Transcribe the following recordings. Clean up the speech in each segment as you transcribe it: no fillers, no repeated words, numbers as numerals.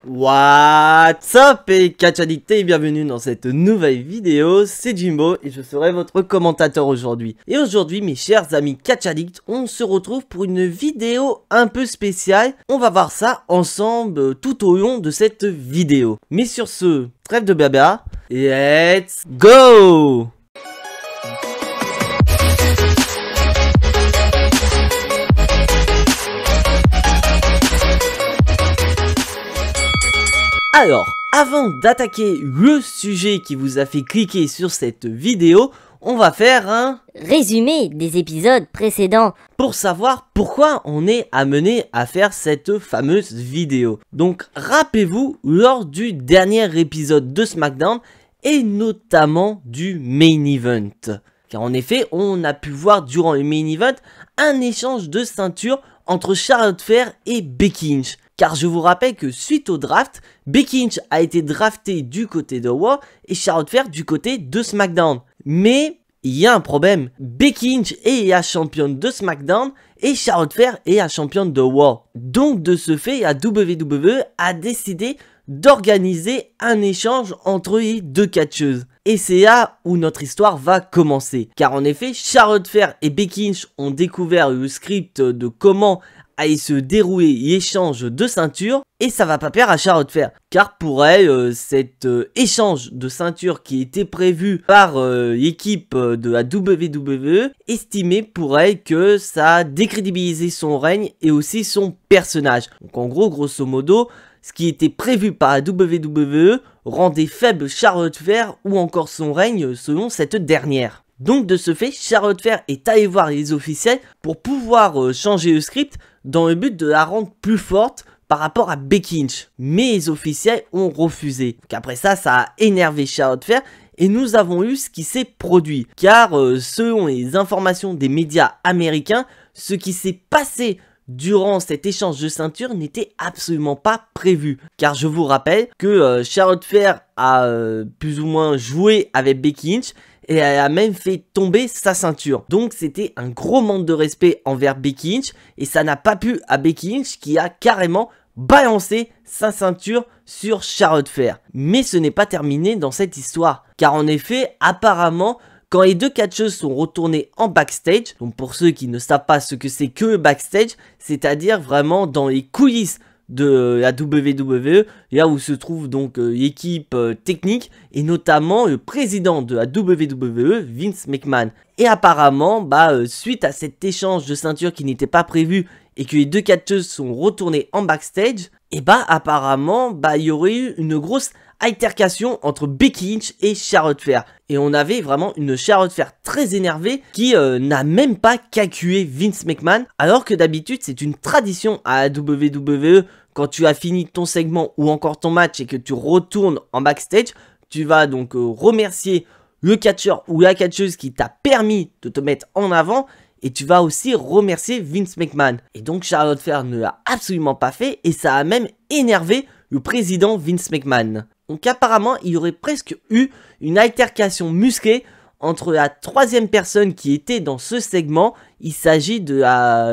What's up et catch addict et bienvenue dans cette nouvelle vidéo, c'est Jimbo et je serai votre commentateur aujourd'hui. Et aujourd'hui mes chers amis catch addict, on se retrouve pour une vidéo un peu spéciale. On va voir ça ensemble tout au long de cette vidéo. Mais sur ce, trêve de blabla, let's go! Alors, avant d'attaquer le sujet qui vous a fait cliquer sur cette vidéo, on va faire un résumé des épisodes précédents pour savoir pourquoi on est amené à faire cette fameuse vidéo. Donc, rappelez-vous, lors du dernier épisode de SmackDown et notamment du Main Event. Car en effet, on a pu voir durant le Main Event un échange de ceinture entre Charlotte Flair et Becky Lynch. Car je vous rappelle que suite au draft, Becky Lynch a été draftée du côté de Raw et Charlotte Flair du côté de SmackDown. Mais il y a un problème, Becky Lynch est la championne de SmackDown et Charlotte Flair est la championne de Raw. Donc de ce fait, la WWE a décidé d'organiser un échange entre les deux catcheuses. Et c'est là où notre histoire va commencer. Car en effet, Charlotte Flair et Becky Lynch ont découvert le script de comment allait se dérouler l'échange de ceinture et ça va pas plaire à Charlotte Flair car pour elle cet échange de ceinture qui était prévu par l'équipe de la WWE estimait pour elle que ça décrédibilisait son règne et aussi son personnage. Donc en gros, grosso modo, ce qui était prévu par la WWE rendait faible Charlotte Flair ou encore son règne selon cette dernière. Donc de ce fait, Charlotte Flair est allée voir les officiels pour pouvoir changer le script dans le but de la rendre plus forte par rapport à Becky Lynch. Mais les officiels ont refusé. Donc après ça, ça a énervé Charlotte Flair et nous avons eu ce qui s'est produit. Car selon les informations des médias américains, ce qui s'est passé durant cet échange de ceinture n'était absolument pas prévu. Car je vous rappelle que Charlotte Flair a plus ou moins joué avec Becky Lynch et elle a même fait tomber sa ceinture. Donc c'était un gros manque de respect envers Becky Lynch et ça n'a pas plu à Becky Lynch qui a carrément balancé sa ceinture sur Charlotte Flair. Mais ce n'est pas terminé dans cette histoire. Car en effet, apparemment, quand les deux catcheuses sont retournées en backstage, donc pour ceux qui ne savent pas ce que c'est que le backstage, c'est-à-dire vraiment dans les coulisses de la WWE, là où se trouve donc l'équipe technique et notamment le président de la WWE, Vince McMahon. Et apparemment, suite à cet échange de ceinture qui n'était pas prévu et que les deux catcheuses sont retournées en backstage, et apparemment, il y aurait eu une grosse altercation entre Becky Lynch et Charlotte Flair. Et on avait vraiment une Charlotte Flair très énervée qui n'a même pas calculé Vince McMahon. Alors que d'habitude c'est une tradition à la WWE, quand tu as fini ton segment ou encore ton match et que tu retournes en backstage, tu vas donc remercier le catcheur ou la catcheuse qui t'a permis de te mettre en avant. Et tu vas aussi remercier Vince McMahon. Et donc Charlotte Flair ne l'a absolument pas fait et ça a même énervé le président Vince McMahon. Donc apparemment, il y aurait presque eu une altercation musclée entre la troisième personne qui était dans ce segment. Il s'agit de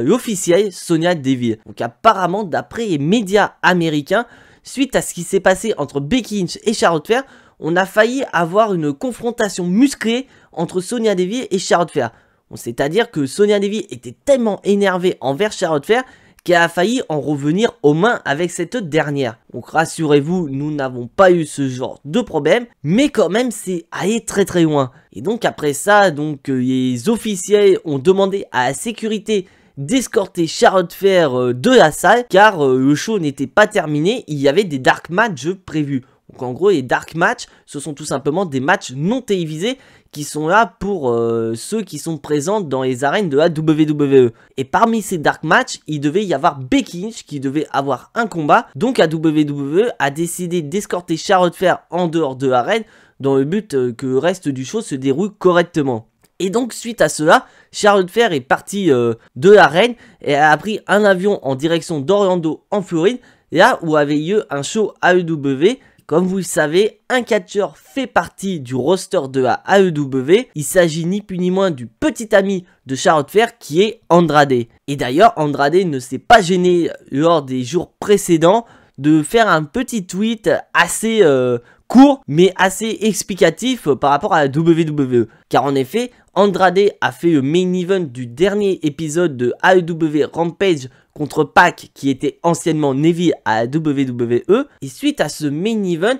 l'officielle Sonya Deville. Donc apparemment, d'après les médias américains, suite à ce qui s'est passé entre Becky Lynch et Charlotte Flair, on a failli avoir une confrontation musclée entre Sonya Deville et Charlotte Flair. C'est-à-dire que Sonya Deville était tellement énervée envers Charlotte Flair qu'elle a failli en revenir aux mains avec cette dernière. Donc rassurez-vous, nous n'avons pas eu ce genre de problème, mais quand même c'est allé très très loin. Et donc après ça, les officiels ont demandé à la sécurité d'escorter Charlotte Flair de la salle, car le show n'était pas terminé, il y avait des dark matchs prévus. Donc en gros les dark matchs, ce sont tout simplement des matchs non télévisés qui sont là pour ceux qui sont présents dans les arènes de la WWE. Et parmi ces dark matchs, il devait y avoir Becky Lynch qui devait avoir un combat. Donc la WWE a décidé d'escorter Charlotte Flair en dehors de l'arène dans le but que le reste du show se déroule correctement. Et donc suite à cela, Charlotte Flair est partie de l'arène et a pris un avion en direction d'Orlando en Floride, là où avait lieu un show AEW. Comme vous le savez, un catcheur fait partie du roster de la AEW. Il s'agit ni plus ni moins du petit ami de Charlotte Flair qui est Andrade. Et d'ailleurs, Andrade ne s'est pas gêné lors des jours précédents de faire un petit tweet assez court mais assez explicatif par rapport à la WWE. Car en effet, Andrade a fait le main event du dernier épisode de AEW Rampage contre Pac qui était anciennement Navy à la WWE. Et suite à ce main event,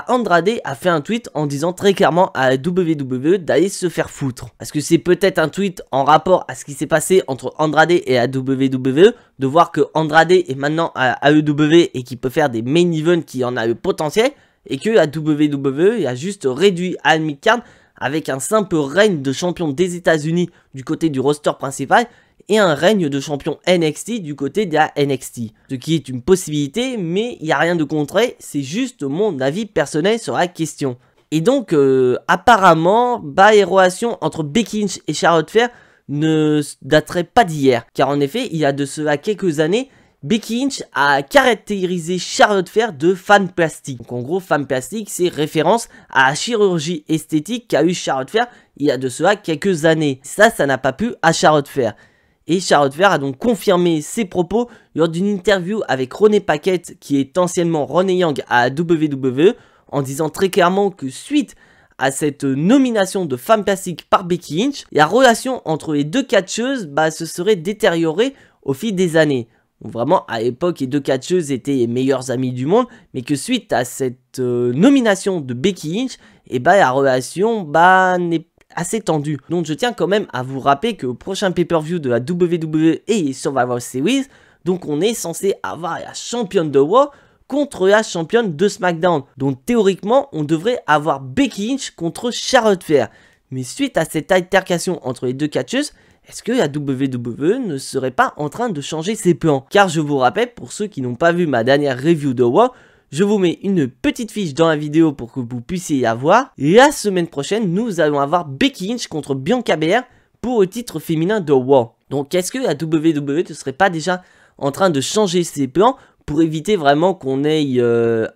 Andrade a fait un tweet en disant très clairement à la WWE d'aller se faire foutre. Parce que c'est peut-être un tweet en rapport à ce qui s'est passé entre Andrade et la WWE, de voir que Andrade est maintenant à AEW et qu'il peut faire des main events qui en a le potentiel, et que la WWE a juste réduit Al Midcard avec un simple règne de champion des États-Unis du côté du roster principal et un règne de champion NXT du côté de la NXT. Ce qui est une possibilité, mais il n'y a rien de concret, c'est juste mon avis personnel sur la question. Et donc, apparemment, les relations entre Becky Lynch et Charlotte Flair ne dateraient pas d'hier. Car en effet, il y a de cela quelques années, Becky Lynch a caractérisé Charlotte Flair de femme plastique. Donc en gros, femme plastique, c'est référence à la chirurgie esthétique qu'a eu Charlotte Flair il y a de cela quelques années. Ça n'a pas plu à Charlotte Flair. Et Charlotte Flair a donc confirmé ses propos lors d'une interview avec Renee Paquette, qui est anciennement Renee Young à WWE, en disant très clairement que suite à cette nomination de femme plastique par Becky Lynch, la relation entre les deux catcheuses se serait détériorée au fil des années. Donc vraiment, à l'époque, les deux catcheuses étaient les meilleures amies du monde, mais que suite à cette nomination de Becky Lynch, la relation n'est assez tendue. Donc je tiens quand même à vous rappeler que au prochain pay-per-view de la WWE et Survivor Series, donc on est censé avoir la championne de Raw contre la championne de SmackDown. Donc théoriquement, on devrait avoir Becky Lynch contre Charlotte Flair. Mais suite à cette altercation entre les deux catcheuses, est-ce que la WWE ne serait pas en train de changer ses plans? Car je vous rappelle, pour ceux qui n'ont pas vu ma dernière review de Raw, je vous mets une petite fiche dans la vidéo pour que vous puissiez la voir. La semaine prochaine, nous allons avoir Becky Lynch contre Bianca Belair pour le titre féminin de Raw. Donc est-ce que la WWE ne serait pas déjà en train de changer ses plans pour éviter vraiment qu'on ait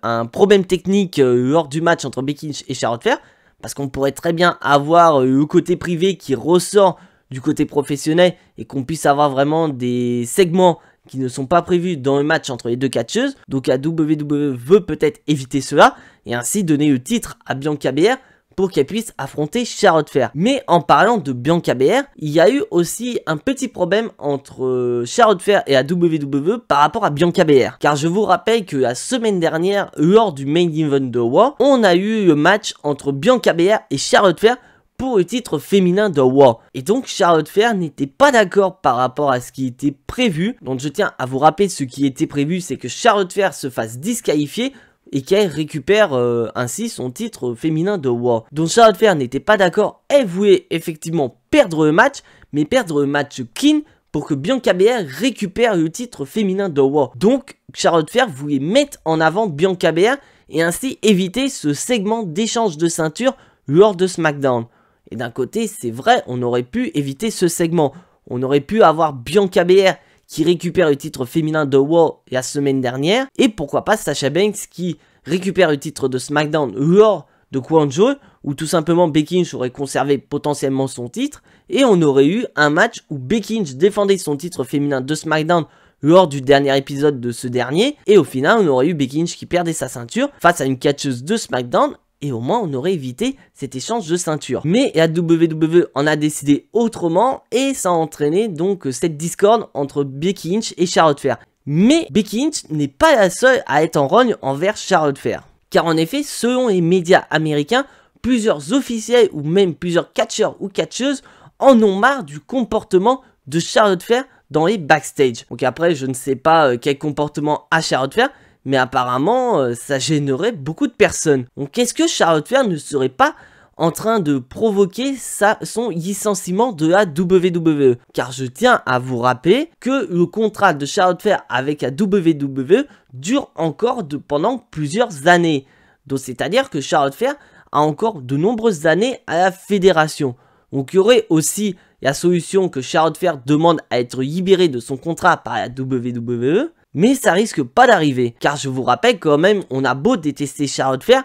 un problème technique lors du match entre Becky Lynch et Charlotte Flair? Parce qu'on pourrait très bien avoir le côté privé qui ressort du côté professionnel et qu'on puisse avoir vraiment des segments qui ne sont pas prévus dans le match entre les deux catcheuses. Donc la WWE veut peut-être éviter cela et ainsi donner le titre à Bianca Belair pour qu'elle puisse affronter Charlotte Flair. Mais en parlant de Bianca Belair, il y a eu aussi un petit problème entre Charlotte Flair et la WWE par rapport à Bianca Belair. Car je vous rappelle que la semaine dernière, lors du main event de Raw, on a eu le match entre Bianca Belair et Charlotte Flair pour le titre féminin de Raw. Et donc Charlotte Flair n'était pas d'accord par rapport à ce qui était prévu. Donc je tiens à vous rappeler ce qui était prévu, c'est que Charlotte Flair se fasse disqualifier et qu'elle récupère ainsi son titre féminin de Raw. Donc Charlotte Flair n'était pas d'accord, elle voulait effectivement perdre le match, mais perdre le match clean pour que Bianca Belair récupère le titre féminin de Raw. Donc Charlotte Flair voulait mettre en avant Bianca Belair et ainsi éviter ce segment d'échange de ceinture lors de SmackDown. Et d'un côté, c'est vrai, on aurait pu éviter ce segment. On aurait pu avoir Bianca Belair qui récupère le titre féminin de Raw la semaine dernière. Et pourquoi pas Sasha Banks qui récupère le titre de SmackDown lors de Crown Jewel, où tout simplement Becky Lynch aurait conservé potentiellement son titre. Et on aurait eu un match où Becky Lynch défendait son titre féminin de SmackDown lors du dernier épisode de ce dernier. Et au final, on aurait eu Becky Lynch qui perdait sa ceinture face à une catcheuse de SmackDown. Et au moins on aurait évité cet échange de ceinture. Mais la WWE en a décidé autrement et ça a entraîné donc cette discorde entre Becky Lynch et Charlotte Flair. Mais Becky Lynch n'est pas la seule à être en rogne envers Charlotte Flair. Car en effet, selon les médias américains, plusieurs officiels ou même plusieurs catcheurs ou catcheuses en ont marre du comportement de Charlotte Flair dans les backstage. Donc après, je ne sais pas quel comportement a Charlotte Flair, mais apparemment, ça gênerait beaucoup de personnes. Donc, est-ce que Charlotte Flair ne serait pas en train de provoquer son licenciement de la WWE? Car je tiens à vous rappeler que le contrat de Charlotte Flair avec la WWE dure encore pendant plusieurs années. Donc, c'est-à-dire que Charlotte Flair a encore de nombreuses années à la fédération. Donc, il y aurait aussi la solution que Charlotte Flair demande à être libérée de son contrat par la WWE. Mais ça risque pas d'arriver, car je vous rappelle quand même, on a beau détester Charlotte Flair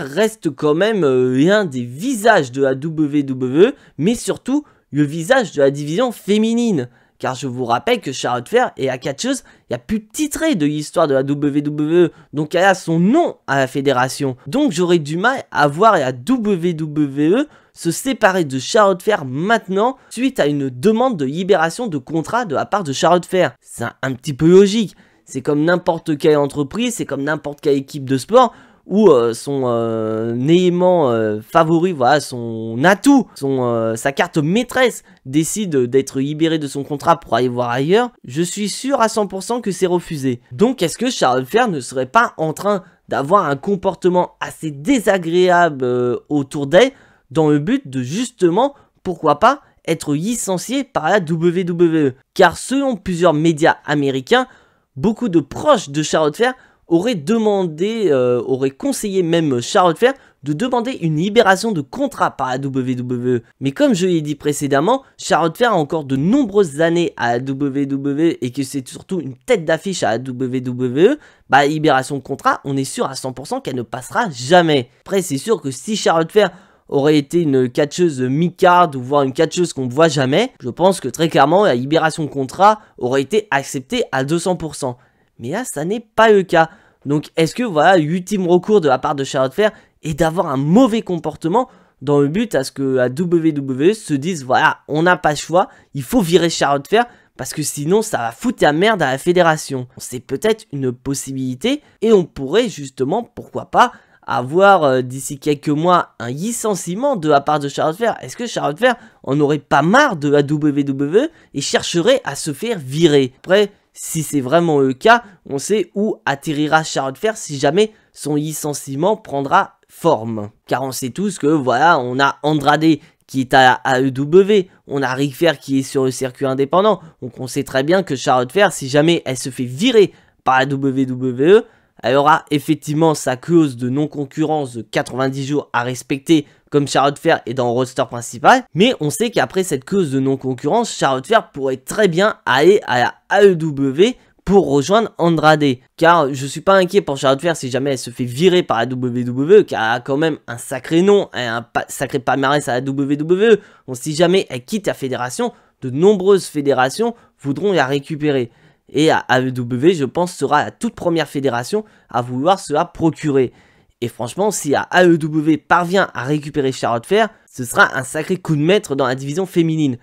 reste quand même l'un des visages de la WWE, mais surtout le visage de la division féminine, car je vous rappelle que Charlotte Flair est la catcheuse la plus titrée de l'histoire de la WWE, donc elle a son nom à la fédération. Donc j'aurais du mal à voir la WWE se séparer de Charlotte Flair maintenant suite à une demande de libération de contrat de la part de Charlotte Flair. C'est un petit peu logique, c'est comme n'importe quelle entreprise, c'est comme n'importe quelle équipe de sport où son élément favori, voilà, son atout, sa carte maîtresse décide d'être libéré de son contrat pour aller voir ailleurs. Je suis sûr à 100% que c'est refusé. Donc est-ce que Charlotte Flair ne serait pas en train d'avoir un comportement assez désagréable autour d'elle dans le but de justement, pourquoi pas, être licencié par la WWE? Car selon plusieurs médias américains, beaucoup de proches de Charlotte Flair auraient conseillé même Charlotte Flair de demander une libération de contrat par la WWE. Mais comme je l'ai dit précédemment, Charlotte Flair a encore de nombreuses années à la WWE et que c'est surtout une tête d'affiche à la WWE, bah libération de contrat, on est sûr à 100% qu'elle ne passera jamais. Après c'est sûr que si Charlotte Flair aurait été une catcheuse mi-card ou voire une catcheuse qu'on ne voit jamais, je pense que très clairement la libération de contrat aurait été acceptée à 200%. Mais là ça n'est pas le cas. Donc est-ce que voilà, l'ultime recours de la part de Charlotte Flair est d'avoir un mauvais comportement dans le but à ce que la WWE se dise voilà, on n'a pas le choix, il faut virer Charlotte Flair parce que sinon ça va foutre la merde à la fédération. C'est peut-être une possibilité et on pourrait justement, pourquoi pas, avoir d'ici quelques mois un licenciement de la part de Charlotte Flair. Est-ce que Charlotte Flair en aurait pas marre de la WWE et chercherait à se faire virer? Après, si c'est vraiment le cas, on sait où atterrira Charlotte Flair si jamais son licenciement prendra forme. Car on sait tous que voilà, on a Andrade qui est à AEW, on a Ric Flair qui est sur le circuit indépendant. Donc on sait très bien que Charlotte Flair, si jamais elle se fait virer par la WWE, elle aura effectivement sa clause de non-concurrence de 90 jours à respecter comme Charlotte Flair est dans le roster principal. Mais on sait qu'après cette clause de non-concurrence, Charlotte Flair pourrait très bien aller à la AEW pour rejoindre Andrade. Car je suis pas inquiet pour Charlotte Flair si jamais elle se fait virer par la WWE, car elle a quand même un sacré nom, un sacré palmarès à la WWE. Donc si jamais elle quitte la fédération, de nombreuses fédérations voudront la récupérer. Et à AEW, je pense, sera la toute première fédération à vouloir se la procurer. Et franchement, si AEW parvient à récupérer Charlotte Flair, ce sera un sacré coup de maître dans la division féminine.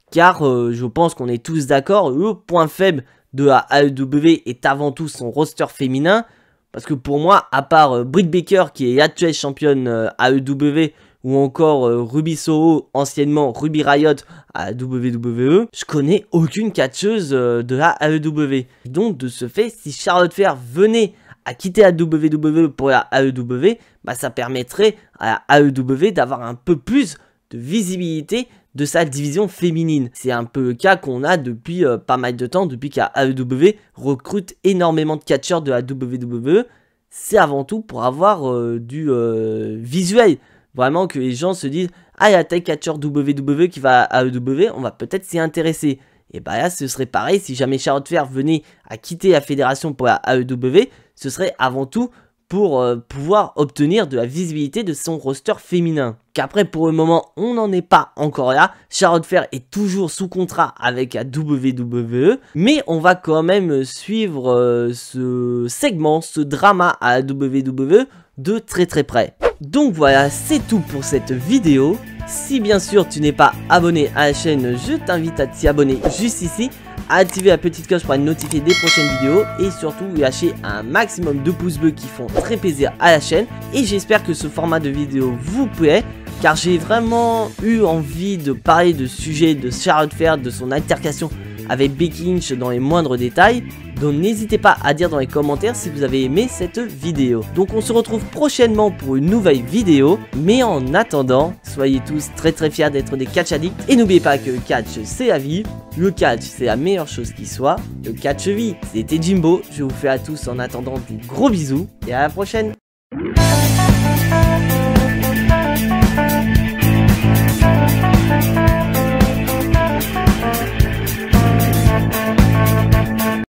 Car je pense qu'on est tous d'accord, le point faible de la AEW est avant tout son roster féminin. Parce que pour moi, à part Britt Baker qui est actuelle championne AEW, ou encore Ruby Soho, anciennement Ruby Riot à WWE, je connais aucune catcheuse de la AEW. Donc de ce fait, si Charlotte Flair venait à quitter la WWE pour la AEW, bah, ça permettrait à la AEW d'avoir un peu plus de visibilité de sa division féminine. C'est un peu le cas qu'on a depuis pas mal de temps, depuis qu'à AEW recrute énormément de catcheurs de la WWE. C'est avant tout pour avoir du visuel. Vraiment que les gens se disent « Ah, il y a tel catcheur WWE qui va à AEW, on va peut-être s'y intéresser. » Et bah là, ce serait pareil, si jamais Charlotte Flair venait à quitter la fédération pour la AEW, ce serait avant tout pour pouvoir obtenir de la visibilité de son roster féminin. Qu'après, pour le moment, on n'en est pas encore là. Charlotte Flair est toujours sous contrat avec la WWE, mais on va quand même suivre ce segment, ce drama à la WWE de très près. Donc voilà, c'est tout pour cette vidéo. Si bien sûr tu n'es pas abonné à la chaîne, je t'invite à t'y abonner juste ici, à activer la petite cloche pour être notifié des prochaines vidéos et surtout lâcher un maximum de pouces bleus qui font très plaisir à la chaîne. Et j'espère que ce format de vidéo vous plaît, car j'ai vraiment eu envie de parler de sujet de Charlotte Flair, de son altercation avec Becky Lynch dans les moindres détails. Donc n'hésitez pas à dire dans les commentaires si vous avez aimé cette vidéo. Donc on se retrouve prochainement pour une nouvelle vidéo. Mais en attendant, soyez tous très fiers d'être des catch addicts. Et n'oubliez pas que le catch c'est la vie. Le catch c'est la meilleure chose qui soit. Le catch vie. C'était Jimbo. Je vous fais à tous en attendant des gros bisous. Et à la prochaine.